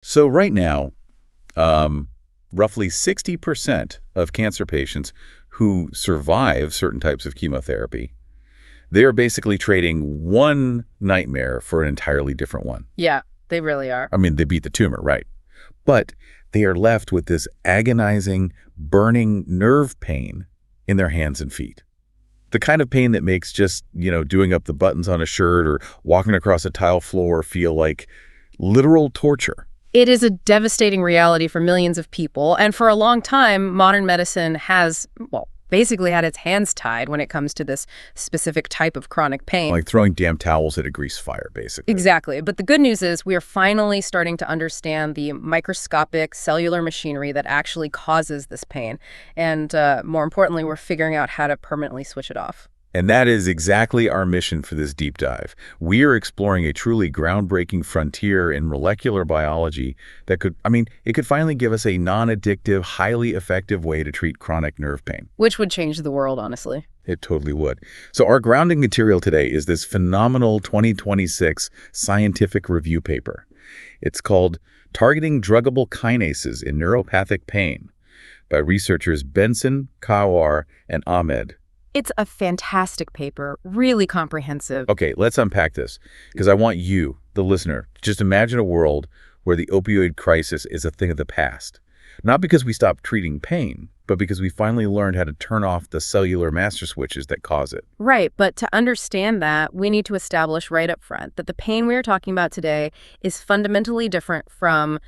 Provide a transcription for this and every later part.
So right now, roughly 60% of cancer patients who survive certain types of chemotherapy, they're basically trading one nightmare for an entirely different one. Yeah, they really are. I mean, they beat the tumor, right? But they are left with this agonizing, burning nerve pain in their hands and feet. The kind of pain that makes just, doing up the buttons on a shirt or walking across a tile floor feel like literal torture. It is a devastating reality for millions of people, and for a long time, modern medicine has, well, basically had its hands tied when it comes to this specific type of chronic pain. Like throwing damn towels at a grease fire, basically. Exactly. But the good news is we are finally starting to understand the microscopic cellular machinery that actually causes this pain. And more importantly, we're figuring out how to permanently switch it off. And that is exactly our mission for this deep dive. We are exploring a truly groundbreaking frontier in molecular biology that it could finally give us a non-addictive, highly effective way to treat chronic nerve pain. Which would change the world, honestly. It totally would. So our grounding material today is this phenomenal 2026 scientific review paper. It's called Targeting Druggable Kinases in Neuropathic Pain by researchers Benson, Kawar, and Ahmed. It's a fantastic paper, really comprehensive. Okay, let's unpack this, because I want you, the listener, to just imagine a world where the opioid crisis is a thing of the past. Not because we stopped treating pain, but because we finally learned how to turn off the cellular master switches that cause it. Right, but to understand that, we need to establish right up front that the pain we are talking about today is fundamentally different from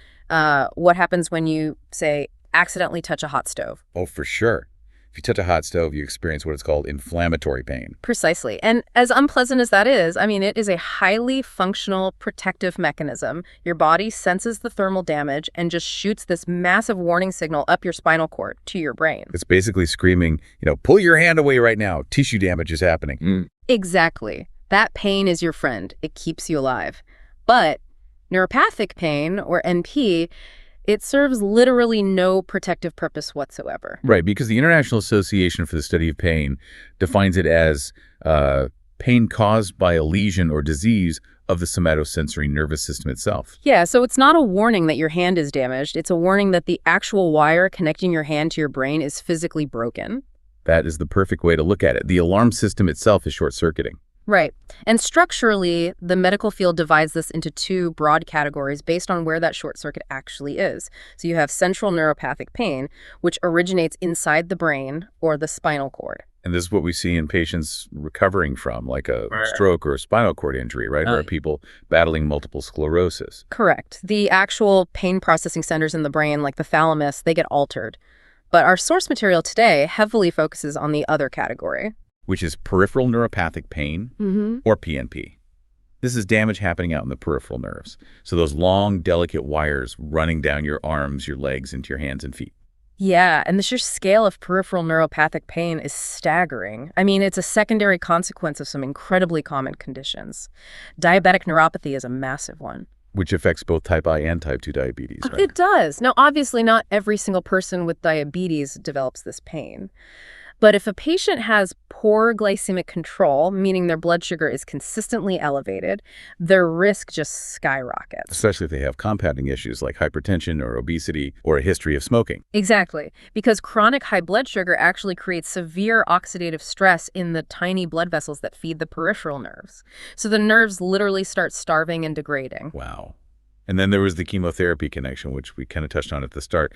what happens when you, say, accidentally touch a hot stove. Oh, for sure. If you touch a hot stove, you experience what is called inflammatory pain. Precisely. And as unpleasant as that is, it is a highly functional protective mechanism. Your body senses the thermal damage and just shoots this massive warning signal up your spinal cord to your brain. It's basically screaming, pull your hand away right now. Tissue damage is happening. Exactly. That pain is your friend. It keeps you alive. But neuropathic pain, or NP, it serves literally no protective purpose whatsoever. Right, because the International Association for the Study of Pain defines it as pain caused by a lesion or disease of the somatosensory nervous system itself. Yeah, so it's not a warning that your hand is damaged. It's a warning that the actual wire connecting your hand to your brain is physically broken. That is the perfect way to look at it. The alarm system itself is short-circuiting. Right. And structurally, the medical field divides this into two broad categories based on where that short circuit actually is. So you have central neuropathic pain, which originates inside the brain or the spinal cord. And this is what we see in patients recovering from, like a stroke or a spinal cord injury, right? Or people battling multiple sclerosis. Correct. The actual pain processing centers in the brain, like the thalamus, they get altered. But our source material today heavily focuses on the other category, which is peripheral neuropathic pain, or PNP. This is damage happening out in the peripheral nerves. So those long, delicate wires running down your arms, your legs, into your hands and feet. Yeah, and the sheer scale of peripheral neuropathic pain is staggering. It's a secondary consequence of some incredibly common conditions. Diabetic neuropathy is a massive one. Which affects both type I and type 2 diabetes, right? It does. Now, obviously, not every single person with diabetes develops this pain. But if a patient has poor glycemic control, meaning their blood sugar is consistently elevated, their risk just skyrockets. Especially if they have compounding issues like hypertension or obesity or a history of smoking. Exactly, because chronic high blood sugar actually creates severe oxidative stress in the tiny blood vessels that feed the peripheral nerves. So the nerves literally start starving and degrading. Wow. And then there was the chemotherapy connection, which we kind of touched on at the start.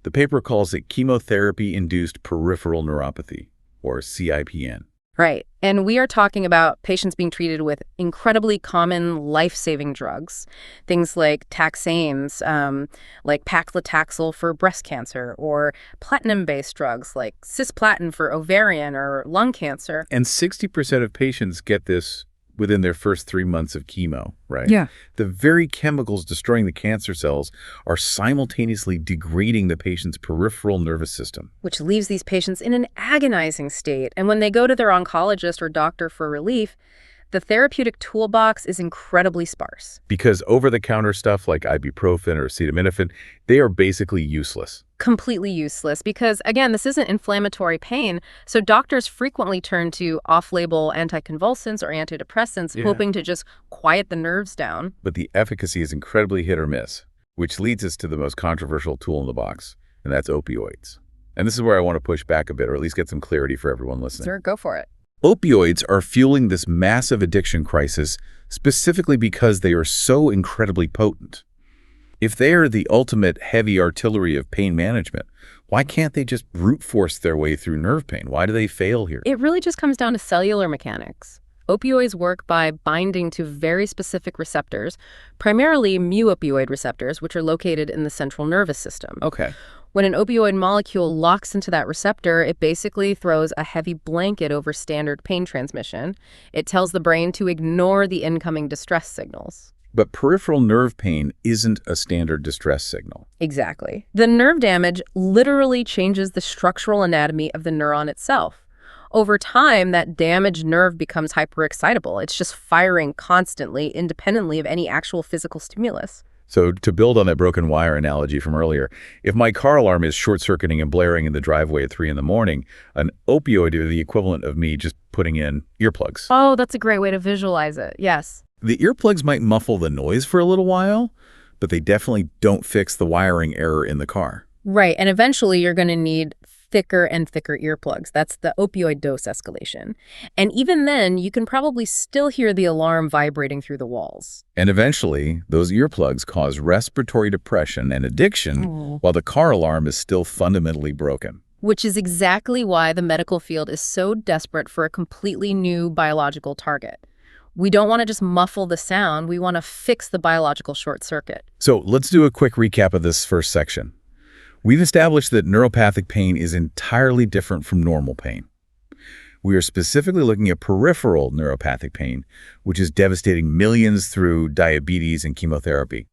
The paper calls it chemotherapy-induced peripheral neuropathy, or CIPN. Right. And we are talking about patients being treated with incredibly common life-saving drugs, things like taxanes, like paclitaxel for breast cancer, or platinum-based drugs like cisplatin for ovarian or lung cancer. And 60% of patients get this within their first 3 months of chemo, right? Yeah. The very chemicals destroying the cancer cells are simultaneously degrading the patient's peripheral nervous system. Which leaves these patients in an agonizing state. And when they go to their oncologist or doctor for relief, the therapeutic toolbox is incredibly sparse. Because over-the-counter stuff like ibuprofen or acetaminophen, they are basically useless. Completely useless because, again, this isn't inflammatory pain, so doctors frequently turn to off-label anticonvulsants or antidepressants, hoping to just quiet the nerves down. But the efficacy is incredibly hit or miss. Which leads us to the most controversial tool in the box, and that's opioids. And this is where I want to push back a bit, or at least get some clarity for everyone listening. Sure, go for it. Opioids are fueling this massive addiction crisis specifically because they are so incredibly potent. If they are the ultimate heavy artillery of pain management, why can't they just brute force their way through nerve pain? Why do they fail here? It really just comes down to cellular mechanics. Opioids work by binding to very specific receptors, primarily mu-opioid receptors, which are located in the central nervous system. Okay. When an opioid molecule locks into that receptor, it basically throws a heavy blanket over standard pain transmission. It tells the brain to ignore the incoming distress signals. But peripheral nerve pain isn't a standard distress signal. Exactly. The nerve damage literally changes the structural anatomy of the neuron itself. Over time, that damaged nerve becomes hyperexcitable. It's just firing constantly, independently of any actual physical stimulus. So to build on that broken wire analogy from earlier, if my car alarm is short-circuiting and blaring in the driveway at 3 in the morning, an opioid is the equivalent of me just putting in earplugs. Oh, that's a great way to visualize it. Yes. The earplugs might muffle the noise for a little while, but they definitely don't fix the wiring error in the car. Right. And eventually you're going to need thicker and thicker earplugs. That's the opioid dose escalation. And even then, you can probably still hear the alarm vibrating through the walls. And eventually, those earplugs cause respiratory depression and addiction while the car alarm is still fundamentally broken. Which is exactly why the medical field is so desperate for a completely new biological target. We don't want to just muffle the sound. We want to fix the biological short circuit. So let's do a quick recap of this first section. We've established that neuropathic pain is entirely different from normal pain. We are specifically looking at peripheral neuropathic pain, which is devastating millions through diabetes and chemotherapy.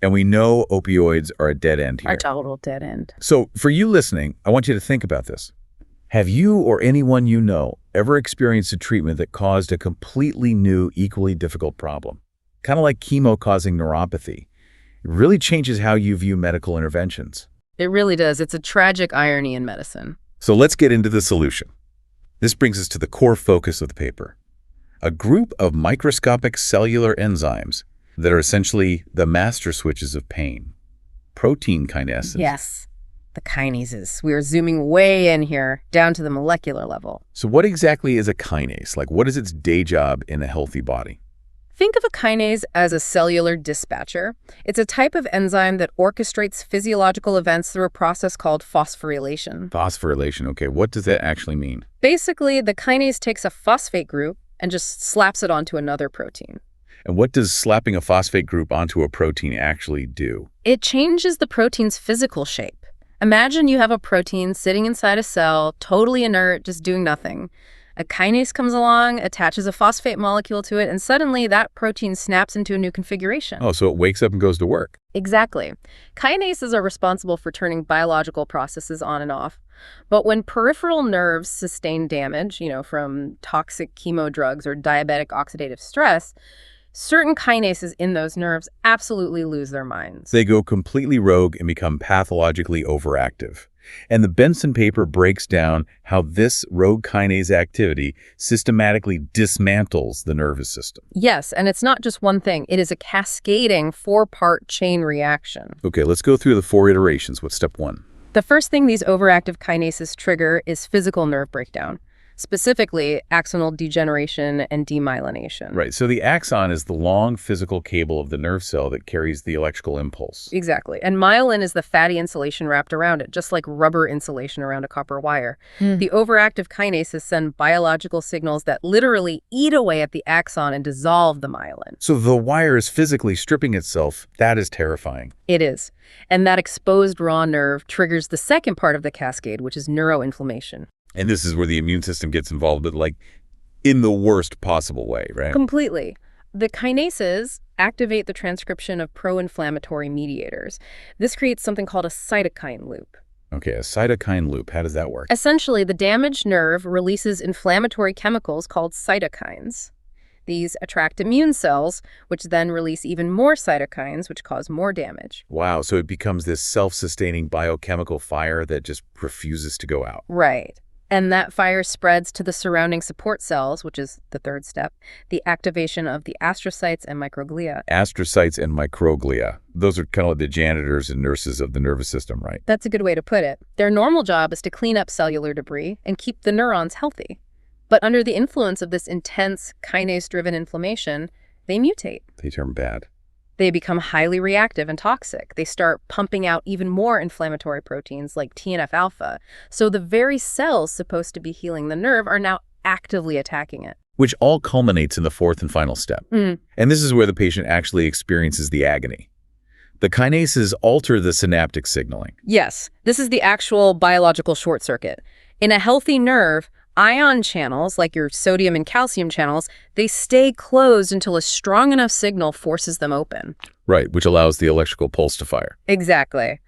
And we know opioids are a dead end here. A total dead end. So for you listening, I want you to think about this. Have you or anyone you know ever experienced a treatment that caused a completely new, equally difficult problem? Kind of like chemo causing neuropathy. It really changes how you view medical interventions. It really does. It's a tragic irony in medicine. So let's get into the solution. This brings us to the core focus of the paper. A group of microscopic cellular enzymes that are essentially the master switches of pain. Protein kinases. Yes, the kinases. We are zooming way in here, down to the molecular level. So what exactly is a kinase? Like, what is its day job in a healthy body? Think of a kinase as a cellular dispatcher. It's a type of enzyme that orchestrates physiological events through a process called phosphorylation. Phosphorylation, okay. What does that actually mean? Basically, the kinase takes a phosphate group and just slaps it onto another protein. And what does slapping a phosphate group onto a protein actually do? It changes the protein's physical shape. Imagine you have a protein sitting inside a cell, totally inert, just doing nothing. A kinase comes along, attaches a phosphate molecule to it, and suddenly that protein snaps into a new configuration. Oh, so it wakes up and goes to work. Exactly. Kinases are responsible for turning biological processes on and off. But when peripheral nerves sustain damage, from toxic chemo drugs or diabetic oxidative stress, certain kinases in those nerves absolutely lose their minds. They go completely rogue and become pathologically overactive. And the Benson paper breaks down how this rogue kinase activity systematically dismantles the nervous system. Yes, and it's not just one thing. It is a cascading 4-part chain reaction. Okay, let's go through the 4 iterations. What's step 1? The first thing these overactive kinases trigger is physical nerve breakdown. Specifically, axonal degeneration and demyelination. Right, so the axon is the long physical cable of the nerve cell that carries the electrical impulse. Exactly. And myelin is the fatty insulation wrapped around it, just like rubber insulation around a copper wire. The overactive kinases send biological signals that literally eat away at the axon and dissolve the myelin. So the wire is physically stripping itself. That is terrifying. It is. And that exposed raw nerve triggers the second part of the cascade, which is neuroinflammation. And this is where the immune system gets involved, but like in the worst possible way, right? Completely. The kinases activate the transcription of pro-inflammatory mediators. This creates something called a cytokine loop. Okay, a cytokine loop. How does that work? Essentially, the damaged nerve releases inflammatory chemicals called cytokines. These attract immune cells, which then release even more cytokines, which cause more damage. Wow, so it becomes this self-sustaining biochemical fire that just refuses to go out. Right. And that fire spreads to the surrounding support cells, which is the third step, the activation of the astrocytes and microglia. Astrocytes and microglia. Those are kind of like the janitors and nurses of the nervous system, right? That's a good way to put it. Their normal job is to clean up cellular debris and keep the neurons healthy. But under the influence of this intense kinase-driven inflammation, they mutate. They turn bad. They become highly reactive and toxic. They start pumping out even more inflammatory proteins like TNF-alpha. So the very cells supposed to be healing the nerve are now actively attacking it. Which all culminates in the fourth and final step. And this is where the patient actually experiences the agony. The kinases alter the synaptic signaling. Yes, this is the actual biological short circuit. In a healthy nerve, ion channels, like your sodium and calcium channels, they stay closed until a strong enough signal forces them open. Right, which allows the electrical pulse to fire. Exactly.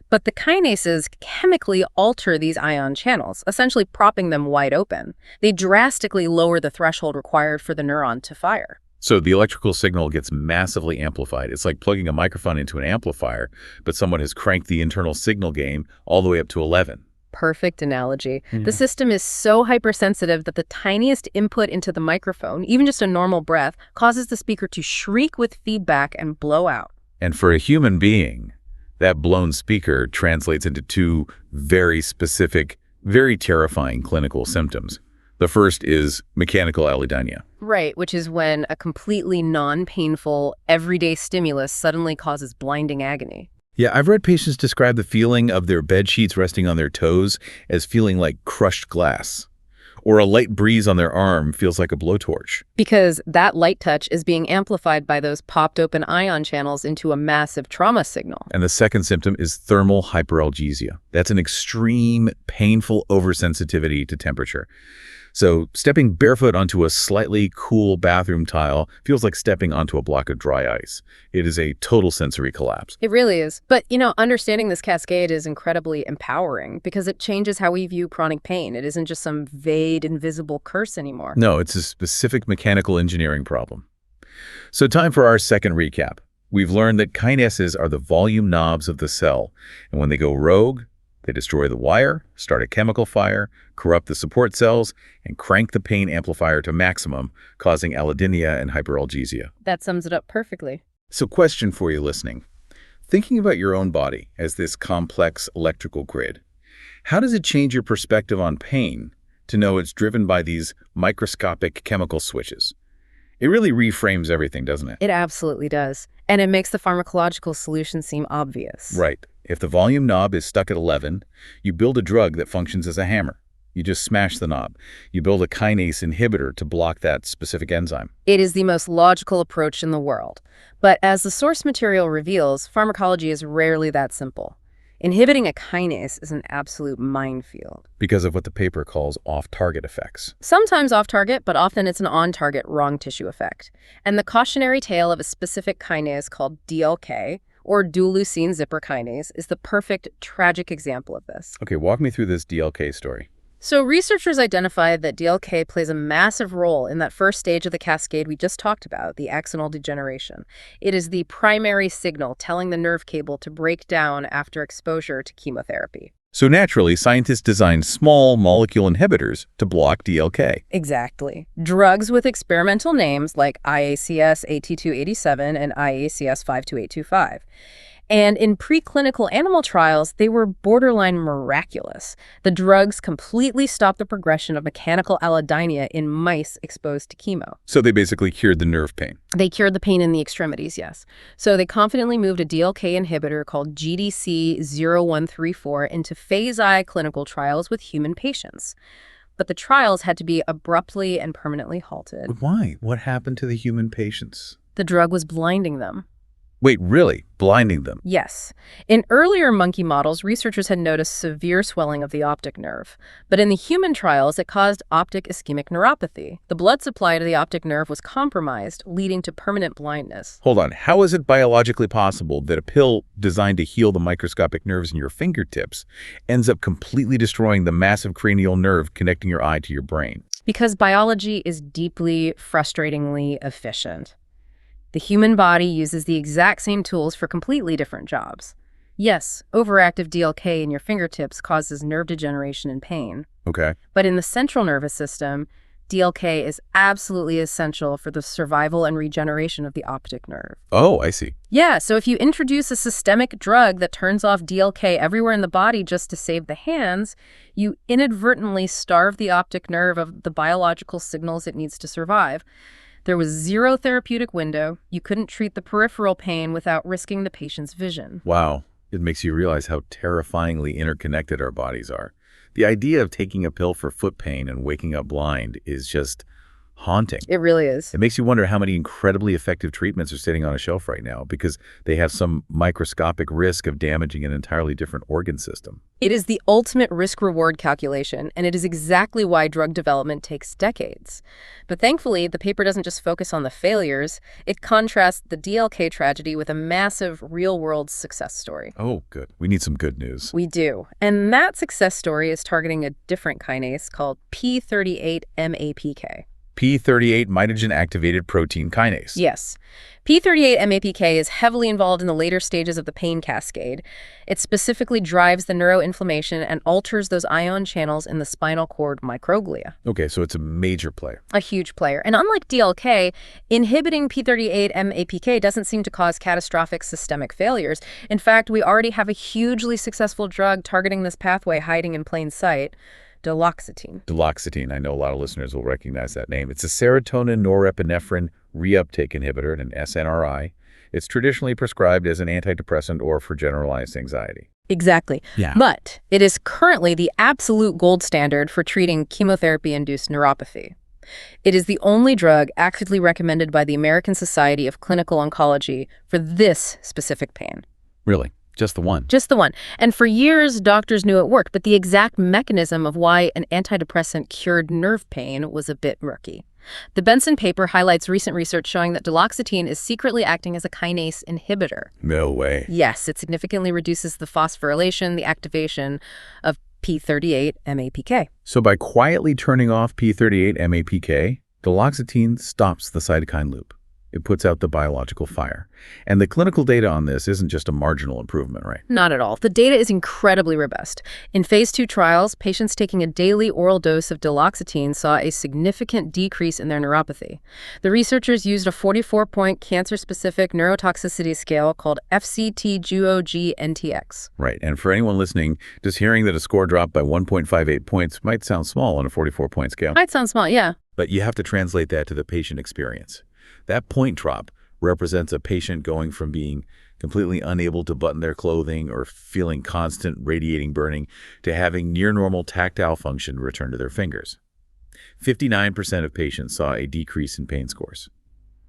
But the kinases chemically alter these ion channels, essentially propping them wide open. They drastically lower the threshold required for the neuron to fire. So the electrical signal gets massively amplified. It's like plugging a microphone into an amplifier, but someone has cranked the internal signal gain all the way up to 11. Perfect analogy. The system is so hypersensitive that the tiniest input into the microphone, even just a normal breath, causes the speaker to shriek with feedback and blow out. And for a human being, that blown speaker translates into two very specific, very terrifying clinical symptoms. The first is mechanical allodynia. Right, which is when a completely non-painful, everyday stimulus suddenly causes blinding agony. Yeah, I've read patients describe the feeling of their bed sheets resting on their toes as feeling like crushed glass. Or a light breeze on their arm feels like a blowtorch. Because that light touch is being amplified by those popped open ion channels into a massive trauma signal. And the second symptom is thermal hyperalgesia. That's an extreme, painful oversensitivity to temperature. So stepping barefoot onto a slightly cool bathroom tile feels like stepping onto a block of dry ice. It is a total sensory collapse. It really is. But, understanding this cascade is incredibly empowering because it changes how we view chronic pain. It isn't just some vague, invisible curse anymore. No, it's a specific mechanical engineering problem. So time for our second recap. We've learned that kinases are the volume knobs of the cell, and when they go rogue, they destroy the wire, start a chemical fire, corrupt the support cells, and crank the pain amplifier to maximum, causing allodynia and hyperalgesia. That sums it up perfectly. So question for you listening. Thinking about your own body as this complex electrical grid, how does it change your perspective on pain to know it's driven by these microscopic chemical switches? It really reframes everything, doesn't it? It absolutely does. And it makes the pharmacological solution seem obvious. Right. If the volume knob is stuck at 11, you build a drug that functions as a hammer. You just smash the knob. You build a kinase inhibitor to block that specific enzyme. It is the most logical approach in the world. But as the source material reveals, pharmacology is rarely that simple. Inhibiting a kinase is an absolute minefield. Because of what the paper calls off-target effects. Sometimes off-target, but often it's an on-target wrong tissue effect. And the cautionary tale of a specific kinase called DLK, or duloxetine zipper kinase, is the perfect, tragic example of this. Okay, walk me through this DLK story. So researchers identified that DLK plays a massive role in that first stage of the cascade we just talked about, the axonal degeneration. It is the primary signal telling the nerve cable to break down after exposure to chemotherapy. So naturally, scientists designed small molecule inhibitors to block DLK. Exactly. Drugs with experimental names like IACS 8287 and IACS 52825. And in preclinical animal trials, they were borderline miraculous. The drugs completely stopped the progression of mechanical allodynia in mice exposed to chemo. So they basically cured the nerve pain. They cured the pain in the extremities, yes. So they confidently moved a DLK inhibitor called GDC-0134 into phase I clinical trials with human patients. But the trials had to be abruptly and permanently halted. Why? What happened to the human patients? The drug was blinding them. Wait, really? Blinding them? Yes. In earlier monkey models, researchers had noticed severe swelling of the optic nerve. But in the human trials, it caused optic ischemic neuropathy. The blood supply to the optic nerve was compromised, leading to permanent blindness. Hold on. How is it biologically possible that a pill designed to heal the microscopic nerves in your fingertips ends up completely destroying the massive cranial nerve connecting your eye to your brain? Because biology is deeply, frustratingly efficient. The human body uses the exact same tools for completely different jobs. Yes, overactive DLK in your fingertips causes nerve degeneration and pain. Okay. But in the central nervous system, DLK is absolutely essential for the survival and regeneration of the optic nerve. Oh, I see. Yeah, so if you introduce a systemic drug that turns off DLK everywhere in the body just to save the hands, you inadvertently starve the optic nerve of the biological signals it needs to survive. There was zero therapeutic window. You couldn't treat the peripheral pain without risking the patient's vision. Wow. It makes you realize how terrifyingly interconnected our bodies are. The idea of taking a pill for foot pain and waking up blind is just haunting. It really is. It makes you wonder how many incredibly effective treatments are sitting on a shelf right now because they have some microscopic risk of damaging an entirely different organ system. It is the ultimate risk-reward calculation, and it is exactly why drug development takes decades. But thankfully, the paper doesn't just focus on the failures. It contrasts the DLK tragedy with a massive real-world success story. Oh, good. We need some good news. We do. And that success story is targeting a different kinase called p38 MAPK. P38 mitogen-activated protein kinase. Yes. P38 MAPK is heavily involved in the later stages of the pain cascade. It specifically drives the neuroinflammation and alters those ion channels in the spinal cord microglia. Okay, so it's a major player. A huge player. And unlike DLK, inhibiting P38 MAPK doesn't seem to cause catastrophic systemic failures. In fact, we already have a hugely successful drug targeting this pathway hiding in plain sight. Duloxetine. Duloxetine, I know a lot of listeners will recognize that name. It's a serotonin norepinephrine reuptake inhibitor, an SNRI. It's traditionally prescribed as an antidepressant or for generalized anxiety. Exactly. Yeah. But it is currently the absolute gold standard for treating chemotherapy-induced neuropathy. It is the only drug actively recommended by the American Society of Clinical Oncology for this specific pain. Really? Just the one? Just the one. And for years, doctors knew it worked, but the exact mechanism of why an antidepressant cured nerve pain was a bit murky. The Benson paper highlights recent research showing that duloxetine is secretly acting as a kinase inhibitor. No way. Yes, it significantly reduces the phosphorylation, the activation of P38 MAPK. So by quietly turning off P38 MAPK, duloxetine stops the cytokine loop. It puts out the biological fire. And the clinical data on this isn't just a marginal improvement, right? Not at all. The data is incredibly robust. In phase 2 trials, patients taking a daily oral dose of duloxetine saw a significant decrease in their neuropathy. The researchers used a 44-point cancer-specific neurotoxicity scale called FCT-GOG-NTX. Right. And for anyone listening, just hearing that a score dropped by 1.58 points might sound small on a 44-point scale. Might sound small, yeah. But you have to translate that to the patient experience. That point drop represents a patient going from being completely unable to button their clothing or feeling constant radiating burning to having near normal tactile function return to their fingers. 59% of patients saw a decrease in pain scores.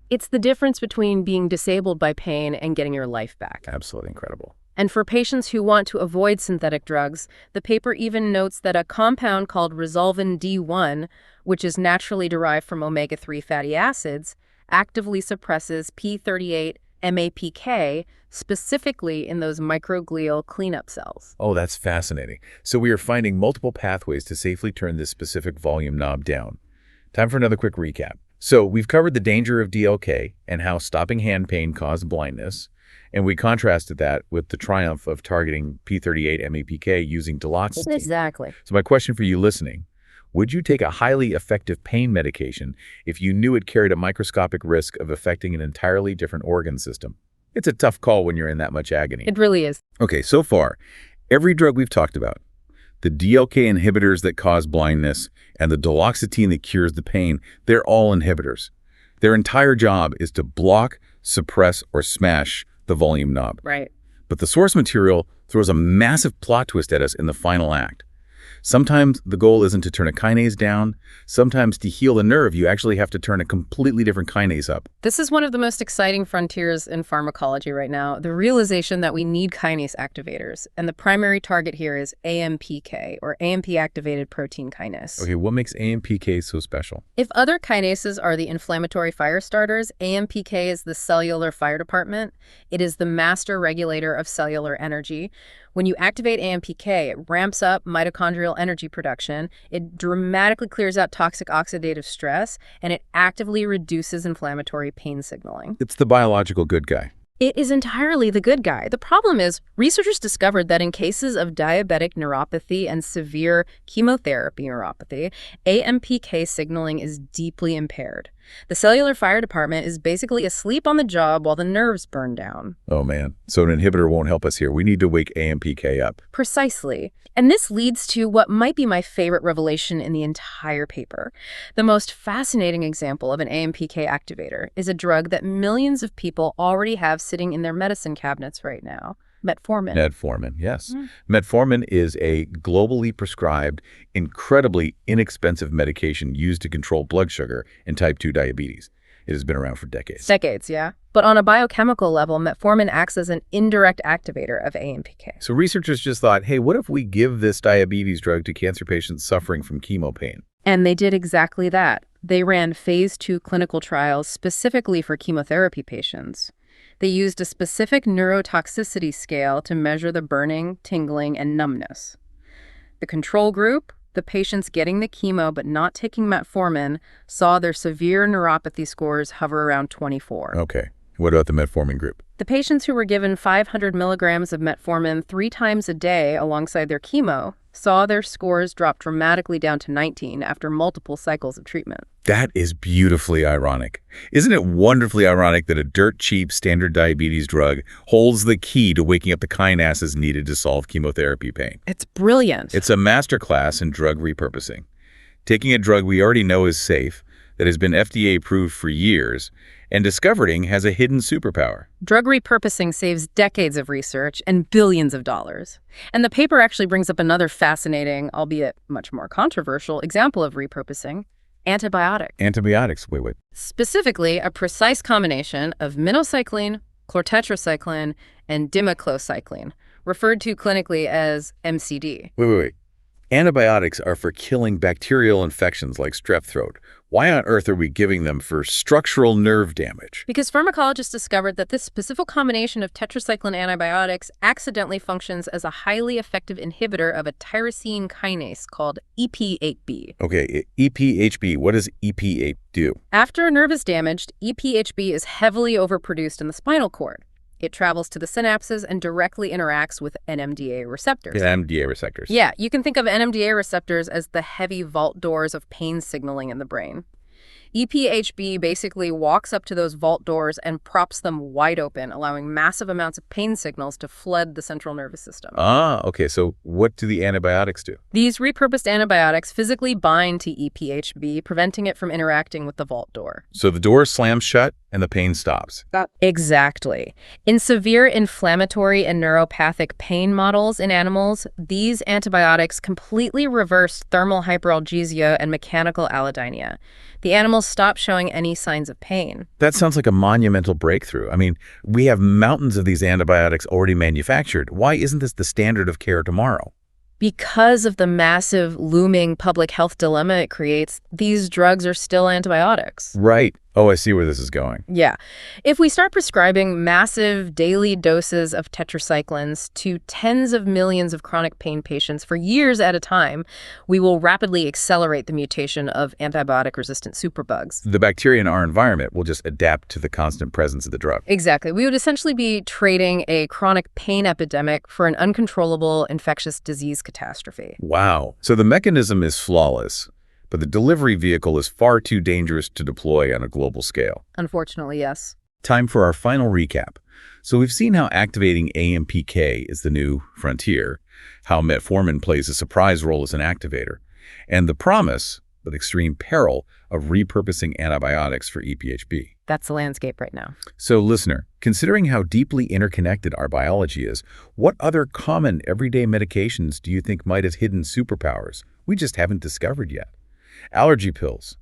It's the difference between being disabled by pain and getting your life back. Absolutely incredible. And for patients who want to avoid synthetic drugs, the paper even notes that a compound called Resolvin D1, which is naturally derived from omega-3 fatty acids, actively suppresses P38 MAPK, specifically in those microglial cleanup cells. Oh, that's fascinating. So we are finding multiple pathways to safely turn this specific volume knob down. Time for another quick recap. So we've covered the danger of DLK and how stopping hand pain caused blindness, and we contrasted that with the triumph of targeting P38 MAPK using duloxetine. Exactly. So my question for you listening, would you take a highly effective pain medication if you knew it carried a microscopic risk of affecting an entirely different organ system? It's a tough call when you're in that much agony. It really is. Okay, so far, every drug we've talked about, the DLK inhibitors that cause blindness and the duloxetine that cures the pain, they're all inhibitors. Their entire job is to block, suppress, or smash the volume knob. Right. But the source material throws a massive plot twist at us in the final act. Sometimes the goal isn't to turn a kinase down. Sometimes to heal the nerve, you actually have to turn a completely different kinase up. This is one of the most exciting frontiers in pharmacology right now, the realization that we need kinase activators. And the primary target here is AMPK, or AMP-activated protein kinase. Okay, what makes AMPK so special? If other kinases are the inflammatory fire starters, AMPK is the cellular fire department. It is the master regulator of cellular energy. When you activate AMPK, it ramps up mitochondrial energy production, it dramatically clears out toxic oxidative stress, and it actively reduces inflammatory pain signaling. It's the biological good guy. It is entirely the good guy. The problem is, researchers discovered that in cases of diabetic neuropathy and severe chemotherapy neuropathy, AMPK signaling is deeply impaired. The cellular fire department is basically asleep on the job while the nerves burn down. Oh, man. So an inhibitor won't help us here. We need to wake AMPK up. Precisely. And this leads to what might be my favorite revelation in the entire paper. The most fascinating example of an AMPK activator is a drug that millions of people already have sitting in their medicine cabinets right now. Metformin. Metformin, yes. Metformin is a globally prescribed, incredibly inexpensive medication used to control blood sugar in type 2 diabetes. It has been around for decades. Decades, yeah. But on a biochemical level, metformin acts as an indirect activator of AMPK. So researchers just thought, hey, what if we give this diabetes drug to cancer patients suffering from chemo pain? And they did exactly that. They ran phase 2 clinical trials specifically for chemotherapy patients. They used a specific neurotoxicity scale to measure the burning, tingling, and numbness. The control group, the patients getting the chemo but not taking metformin, saw their severe neuropathy scores hover around 24. Okay. What about the metformin group? The patients who were given 500 milligrams of metformin 3 times a day alongside their chemo saw their scores drop dramatically down to 19 after multiple cycles of treatment. That is beautifully ironic. Isn't it wonderfully ironic that a dirt-cheap standard diabetes drug holds the key to waking up the kinases needed to solve chemotherapy pain? It's brilliant. It's a masterclass in drug repurposing. Taking a drug we already know is safe, that has been FDA approved for years, and discovering has a hidden superpower. Drug repurposing saves decades of research and billions of dollars. And the paper actually brings up another fascinating, albeit much more controversial, example of repurposing: antibiotics. Antibiotics, wait. Specifically, a precise combination of minocycline, chlortetracycline, and dimeclocycline, referred to clinically as MCD. Wait. Antibiotics are for killing bacterial infections like strep throat. Why on earth are we giving them for structural nerve damage? Because pharmacologists discovered that this specific combination of tetracycline antibiotics accidentally functions as a highly effective inhibitor of a tyrosine kinase called EphB. Okay, EphB, what does EphB do? After a nerve is damaged, EphB is heavily overproduced in the spinal cord. It travels to the synapses and directly interacts with NMDA receptors. NMDA receptors. Yeah, you can think of NMDA receptors as the heavy vault doors of pain signaling in the brain. EphB basically walks up to those vault doors and props them wide open, allowing massive amounts of pain signals to flood the central nervous system. Ah, okay. So what do the antibiotics do? These repurposed antibiotics physically bind to EphB, preventing it from interacting with the vault door. So the door slams shut and the pain stops. Exactly. In severe inflammatory and neuropathic pain models in animals, these antibiotics completely reverse thermal hyperalgesia and mechanical allodynia. The animals stop showing any signs of pain. That sounds like a monumental breakthrough. I mean, we have mountains of these antibiotics already manufactured. Why isn't this the standard of care tomorrow? Because of the massive looming public health dilemma it creates, these drugs are still antibiotics. Right. Oh, I see where this is going. Yeah. If we start prescribing massive daily doses of tetracyclines to tens of millions of chronic pain patients for years at a time, we will rapidly accelerate the mutation of antibiotic-resistant superbugs. The bacteria in our environment will just adapt to the constant presence of the drug. Exactly. We would essentially be trading a chronic pain epidemic for an uncontrollable infectious disease catastrophe. Wow. So the mechanism is flawless, but the delivery vehicle is far too dangerous to deploy on a global scale. Unfortunately, yes. Time for our final recap. So we've seen how activating AMPK is the new frontier, how metformin plays a surprise role as an activator, and the promise, but extreme peril, of repurposing antibiotics for EphB. That's the landscape right now. So listener, considering how deeply interconnected our biology is, what other common everyday medications do you think might have hidden superpowers we just haven't discovered yet? Allergy pills,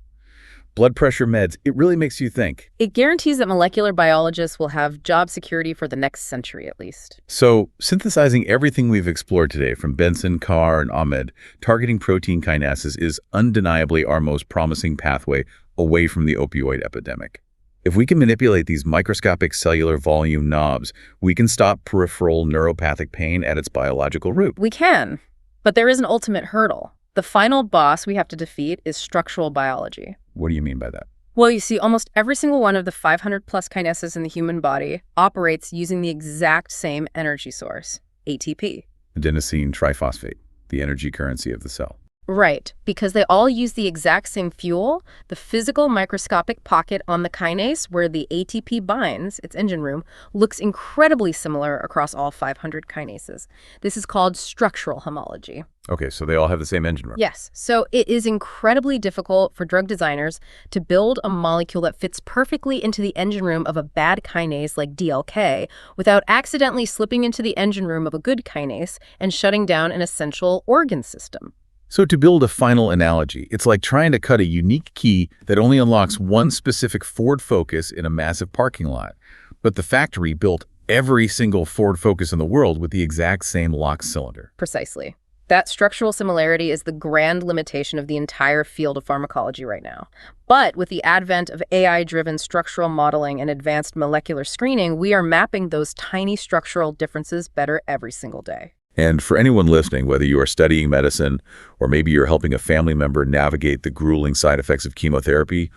blood pressure meds, it really makes you think. It guarantees that molecular biologists will have job security for the next century at least. So, synthesizing everything we've explored today from Benson, Carr, and Ahmed, targeting protein kinases is undeniably our most promising pathway away from the opioid epidemic. If we can manipulate these microscopic cellular volume knobs, we can stop peripheral neuropathic pain at its biological root. We can, but there is an ultimate hurdle. The final boss we have to defeat is structural biology. What do you mean by that? Well, you see, almost every single one of the 500 plus kinases in the human body operates using the exact same energy source, ATP. Adenosine triphosphate, the energy currency of the cell. Right, because they all use the exact same fuel. The physical microscopic pocket on the kinase where the ATP binds, its engine room, looks incredibly similar across all 500 kinases. This is called structural homology. Okay, so they all have the same engine room. Yes, so it is incredibly difficult for drug designers to build a molecule that fits perfectly into the engine room of a bad kinase like DLK without accidentally slipping into the engine room of a good kinase and shutting down an essential organ system. So to build a final analogy, it's like trying to cut a unique key that only unlocks one specific Ford Focus in a massive parking lot. But the factory built every single Ford Focus in the world with the exact same lock cylinder. Precisely. That structural similarity is the grand limitation of the entire field of pharmacology right now. But with the advent of AI-driven structural modeling and advanced molecular screening, we are mapping those tiny structural differences better every single day. And for anyone listening, whether you are studying medicine or maybe you're helping a family member navigate the grueling side effects of chemotherapy,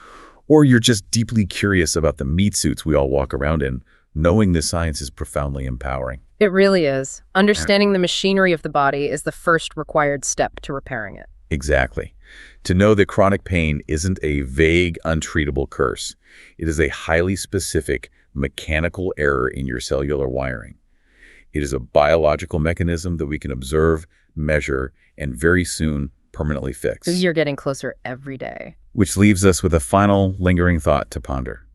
or you're just deeply curious about the meat suits we all walk around in, knowing this science is profoundly empowering. It really is. Understanding the machinery of the body is the first required step to repairing it. Exactly. To know that chronic pain isn't a vague, untreatable curse. It is a highly specific mechanical error in your cellular wiring. It is a biological mechanism that we can observe, measure, and very soon permanently fix. You're getting closer every day. Which leaves us with a final lingering thought to ponder.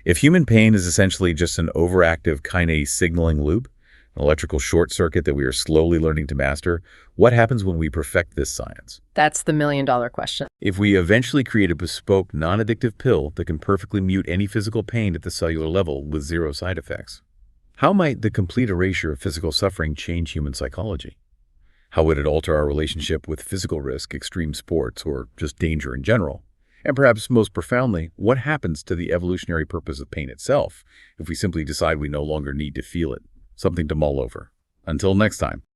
If human pain is essentially just an overactive kinase signaling loop, an electrical short circuit that we are slowly learning to master, what happens when we perfect this science? That's the million-dollar question. If we eventually create a bespoke, non-addictive pill that can perfectly mute any physical pain at the cellular level with zero side effects, how might the complete erasure of physical suffering change human psychology? How would it alter our relationship with physical risk, extreme sports, or just danger in general? And perhaps most profoundly, what happens to the evolutionary purpose of pain itself if we simply decide we no longer need to feel it? Something to mull over. Until next time.